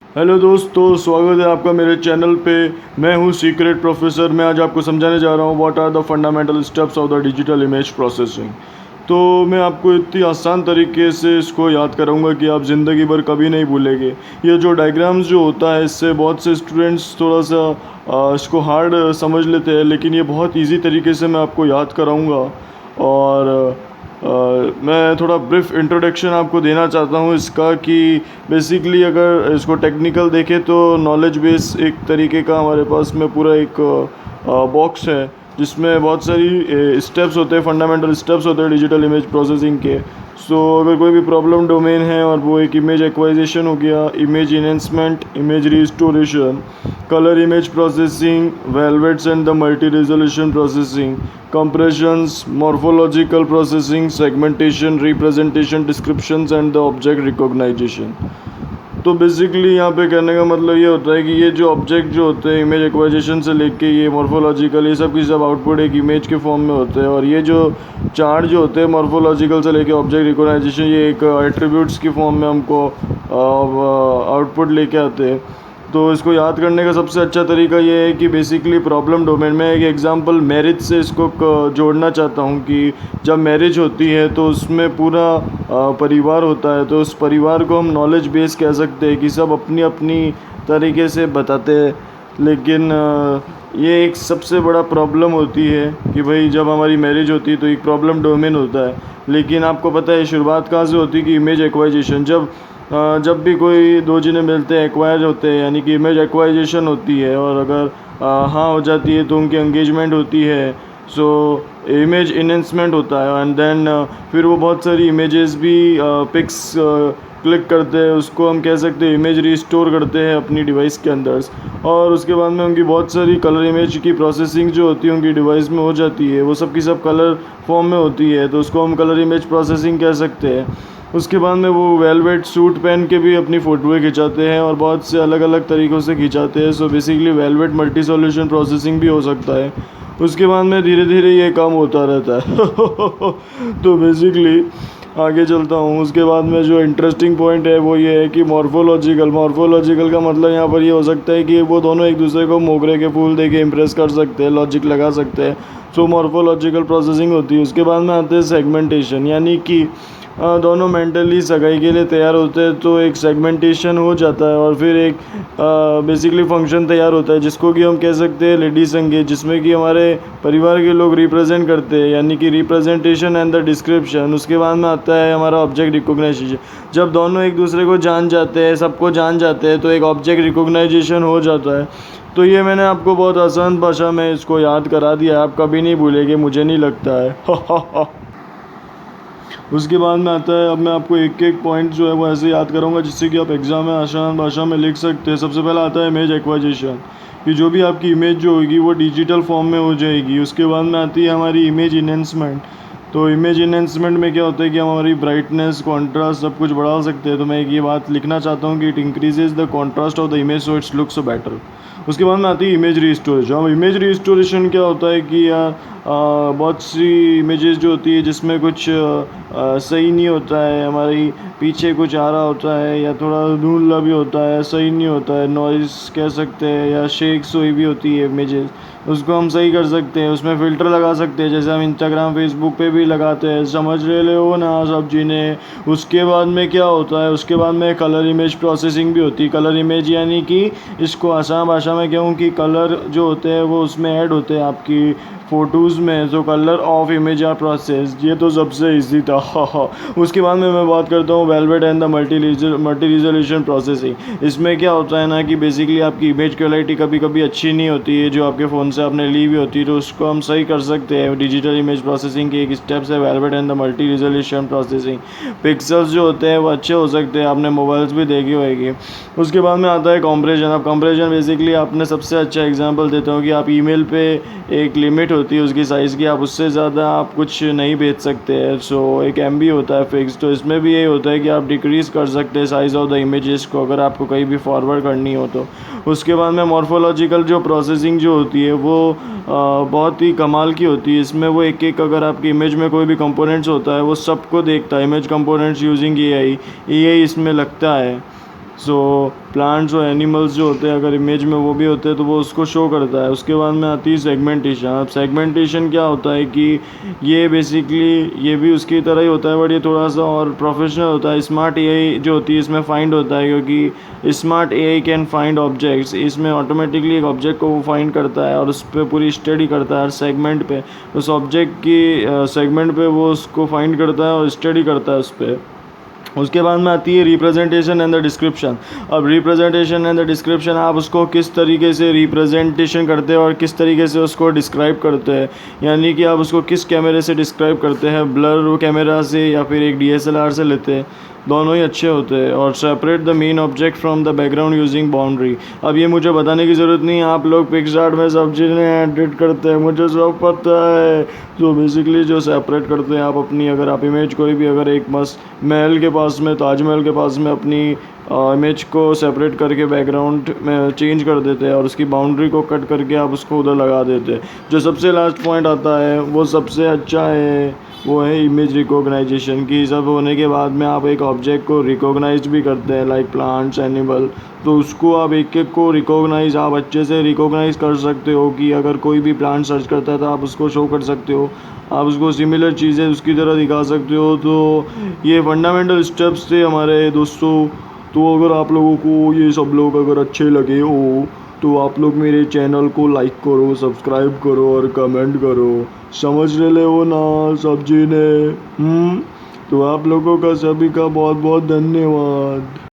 Hello दोस्तों, स्वागत है आपका मेरे चैनल पे। मैं हूँ सीक्रेट प्रोफेसर। मैं आज आपको समझाने जा रहा हूँ what are the fundamental steps of the digital image processing. तो मैं आपको इतनी आसान तरीके से इसको याद कराऊंगा कि आप ज़िंदगी भर कभी नहीं भूलेंगे। ये जो डायग्राम्स जो होता है, इससे बहुत से स्टूडेंट्स थोड़ा सा इसको हार्ड समझ लेते हैं, लेकिन ये बहुत ईजी तरीके से मैं आपको याद कराऊंगा। और मैं थोड़ा ब्रीफ इंट्रोडक्शन आपको देना चाहता हूँ इसका कि बेसिकली अगर इसको टेक्निकल देखें तो नॉलेज बेस एक तरीके का हमारे पास में पूरा एक बॉक्स है जिसमें बहुत सारी स्टेप्स होते हैं, फंडामेंटल स्टेप्स होते हैं डिजिटल इमेज प्रोसेसिंग के। सो अगर कोई भी प्रॉब्लम डोमेन है और वो एक इमेज एक्वाइजेशन हो गया, image enhancement, image restoration, colour image processing, wavelets and the multi resolution processing, compressions, morphological processing, segmentation, representation, descriptions and the object recognition। तो बेसिकली यहाँ पे कहने का मतलब ये होता है कि ये जो ऑब्जेक्ट जो होते हैं इमेज एक्वाइजेशन से लेके ये मॉर्फोलॉजिकल, ये सब की सब आउटपुट एक इमेज के फॉर्म में होते हैं। और ये जो चार्ट जो होते हैं मॉर्फोलॉजिकल से लेके ऑब्जेक्ट रिकॉग्नाइजेशन, ये एक एट्रीब्यूट्स की फॉर्म में हमको आउटपुट लेके आते हैं। तो इसको याद करने का सबसे अच्छा तरीका ये है कि बेसिकली प्रॉब्लम डोमेन में एक एग्जांपल मैरिज से इसको जोड़ना चाहता हूँ कि जब मैरिज होती है तो उसमें पूरा परिवार होता है, तो उस परिवार को हम नॉलेज बेस कह सकते हैं कि सब अपनी अपनी तरीके से बताते हैं। लेकिन ये एक सबसे बड़ा प्रॉब्लम होती है कि भाई जब हमारी मैरिज होती है तो एक प्रॉब्लम डोमेन होता है। लेकिन आपको पता है शुरुआत कहाँ से होती है कि इमेज एक्वाइजेशन। जब भी कोई दो जने मिलते हैं, एक्वायर होते हैं, यानी कि इमेज एक्वाइजेशन होती है। और अगर हाँ हो जाती है तो उनकी एंगेजमेंट होती है। सो इमेज इनहेंसमेंट होता है एंड देन फिर वो बहुत सारी इमेजेस भी पिक्स क्लिक करते हैं, उसको हम कह सकते हैं इमेज रिस्टोर करते हैं अपनी डिवाइस के अंदर। और उसके बाद में उनकी बहुत सारी कलर इमेज की प्रोसेसिंग जो होती है उनकी डिवाइस में हो जाती है। वो सब की सब कलर फॉर्म में होती है, तो उसको हम कलर इमेज प्रोसेसिंग कह सकते हैं। उसके बाद में वो वेलवेट सूट पहन के भी अपनी फ़ोटोएँ खिंचाते हैं और बहुत से अलग अलग तरीक़ों से खिंचाते हैं। So basically velvet multi solution processing भी हो सकता है। उसके बाद में धीरे धीरे ये काम होता रहता है। तो बेसिकली आगे चलता हूँ। उसके बाद में जो इंटरेस्टिंग पॉइंट है वो ये है कि मॉर्फोलॉजिकल का मतलब यहाँ पर ये हो सकता है कि वो दोनों एक दूसरे को मोगरे के फूल दे के इम्प्रेस कर सकते हैं, लॉजिक लगा सकते हैं। सो मॉर्फोलॉजिकल प्रोसेसिंग होती है। उसके बाद में आते हैं सेगमेंटेशन, यानी कि दोनों मेंटली सगाई के लिए तैयार होते हैं तो एक सेगमेंटेशन हो जाता है और फिर एक बेसिकली फंक्शन तैयार होता है जिसको कि हम कह सकते हैं लेडी संगीत, जिसमें कि हमारे परिवार के लोग रिप्रेजेंट करते हैं, यानी कि रिप्रेजेंटेशन एंड द डिस्क्रिप्शन। उसके बाद में आता है हमारा ऑब्जेक्ट रिकॉग्नाइजेशन। जब दोनों एक दूसरे को जान जाते हैं, सबको जान जाते हैं, तो एक ऑब्जेक्ट रिकॉग्नाइजेशन हो जाता है। तो ये मैंने आपको बहुत आसान भाषा में इसको याद करा दिया, आप कभी नहीं भूलेंगे, मुझे नहीं लगता है। उसके बाद में आता है, अब मैं आपको एक एक पॉइंट जो है वो ऐसे याद करूँगा जिससे कि आप एग्ज़ाम में आसान भाषा में लिख सकते हैं। सबसे पहला आता है इमेज एक्वाइजेशन, कि जो भी आपकी इमेज जो होगी वो डिजिटल फॉर्म में हो जाएगी। उसके बाद में आती है हमारी इमेज इनहेंसमेंट। तो इमेज इनहेंसमेंट में क्या होता है कि हम हमारी ब्राइटनेस, कॉन्ट्रास्ट सब कुछ बढ़ा सकते हैं। तो मैं एक ये बात लिखना चाहता हूँ कि it increases the contrast of the image so it's looks better. उसके बाद में आती है इमेज रिस्टोरेशन। अब इमेज रिस्टोरेशन क्या होता है कि यार बहुत सी इमेजेस जो होती है जिसमें कुछ सही नहीं होता है, हमारी पीछे कुछ आ रहा होता है या थोड़ा धुंधला भी होता है, सही नहीं होता है, नॉइज़ कह सकते हैं, या शेक्स हुई भी होती है इमेजेस, उसको हम सही कर सकते हैं। उसमें फ़िल्टर लगा सकते हैं जैसे हम इंस्टाग्राम फेसबुक पे भी लगाते हैं, समझ रहे हो ना सब जीने। उसके बाद में क्या होता है, उसके बाद में कलर इमेज प्रोसेसिंग भी होती है। कलर इमेज यानी कि इसको आसान भाषा में कहूँ कि कलर जो होते हैं वो उसमें ऐड होते हैं आपकी फ़ोटोज़ में। जो colour of image are process, ये तो सबसे इजी था। उसके बाद में मैं बात करता हूँ velvet and the multi resolution processing. इसमें क्या होता है ना कि बेसिकली आपकी इमेज क्वालिटी कभी कभी अच्छी नहीं होती है जो आपके फ़ोन से आपने ली हुई होती है, तो उसको हम सही कर सकते हैं। डिजिटल इमेज प्रोसेसिंग की एक स्टेप्स है velvet and the multi resolution processing. Pixels जो होते हैं वो अच्छे हो सकते हैं, आपने मोबाइल्स भी देखी होगी। उसके बाद में आता है कंप्रेशन। अब कंप्रेशन बेसिकली आपने सबसे अच्छा एग्जांपल देता हूँ कि आप ईमेल पे एक लिमिट होती है उसकी साइज़ की, आप उससे ज़्यादा आप कुछ नहीं भेज सकते हैं। सो एक MB होता है फिक्स, तो इसमें भी यही होता है कि आप डिक्रीज़ कर सकते हैं साइज़ ऑफ द इमेजेस को अगर आपको कहीं भी फॉरवर्ड करनी हो तो। उसके बाद में मॉर्फोलॉजिकल जो प्रोसेसिंग जो होती है वो बहुत ही कमाल की होती है। इसमें वो एक एक अगर आपकी इमेज में कोई भी कंपोनेंट्स होता है वो सबको देखता है। इमेज कंपोनेंट्स यूजिंग AI इसमें लगता है। सो प्लांट्स और एनिमल्स जो होते हैं अगर इमेज में वो भी होते हैं तो वो उसको शो करता है। उसके बाद में आती है सेगमेंटेशन। अब सेगमेंटेशन क्या होता है कि ये बेसिकली ये भी उसकी तरह ही होता है बट ये थोड़ा सा और प्रोफेशनल होता है। स्मार्ट एआई जो होती है इसमें फाइंड होता है, क्योंकि smart AI can find objects. इसमें ऑटोमेटिकली एक ऑब्जेक्ट को वो फाइंड करता है और उस पर पूरी स्टडी करता है हर सेगमेंट पे। उस ऑब्जेक्ट की सेगमेंट पे वो उसको फाइंड करता है और स्टडी करता है उस पर। उसके बाद में आती है रिप्रेजेंटेशन एंड द डिस्क्रिप्शन। अब रिप्रेजेंटेशन एंड द डिस्क्रिप्शन, आप उसको किस तरीके से रिप्रेजेंटेशन करते हैं और किस तरीके से उसको डिस्क्राइब करते हैं, यानी कि आप उसको किस कैमरे से डिस्क्राइब करते हैं, ब्लर कैमरा से या फिर एक डीएसएलआर से लेते हैं, दोनों ही अच्छे होते हैं। और separate the main object from the background using boundary. अब ये मुझे बताने की ज़रूरत नहीं है, आप लोग पिक्सआर्ट में सब चीज़ें एडिट करते हैं, मुझे सब पता है। तो बेसिकली जो सेपरेट करते हैं आप अपनी, अगर आप इमेज कोई भी अगर एक मस्त महल के पास में, ताजमहल के पास में अपनी इमेज को सेपरेट करके बैकग्राउंड में चेंज कर देते हैं और उसकी बाउंड्री को कट करके आप उसको उधर लगा देते हैं। जो सबसे लास्ट पॉइंट आता है वो सबसे अच्छा है, वो है इमेज रिकॉग्नाइजेशन की। सब होने के बाद में आप एक ऑब्जेक्ट को रिकॉग्नाइज भी करते हैं, लाइक प्लांट्स, एनिमल, तो उसको आप एक एक को रिकॉग्नाइज, आप अच्छे से रिकॉग्नाइज कर सकते हो कि अगर कोई भी प्लांट सर्च करता है तो आप उसको शो कर सकते हो, आप उसको सिमिलर चीज़ें उसकी तरह दिखा सकते हो। तो ये फंडामेंटल स्टेप्स थे हमारे दोस्तों। तो अगर आप लोगों को ये सब लोग अगर अच्छे लगे हो तो आप लोग मेरे चैनल को लाइक करो, सब्सक्राइब करो और कमेंट करो। समझ रहे हो ना सब चीज़ें? तो आप लोगों का सभी का बहुत बहुत धन्यवाद।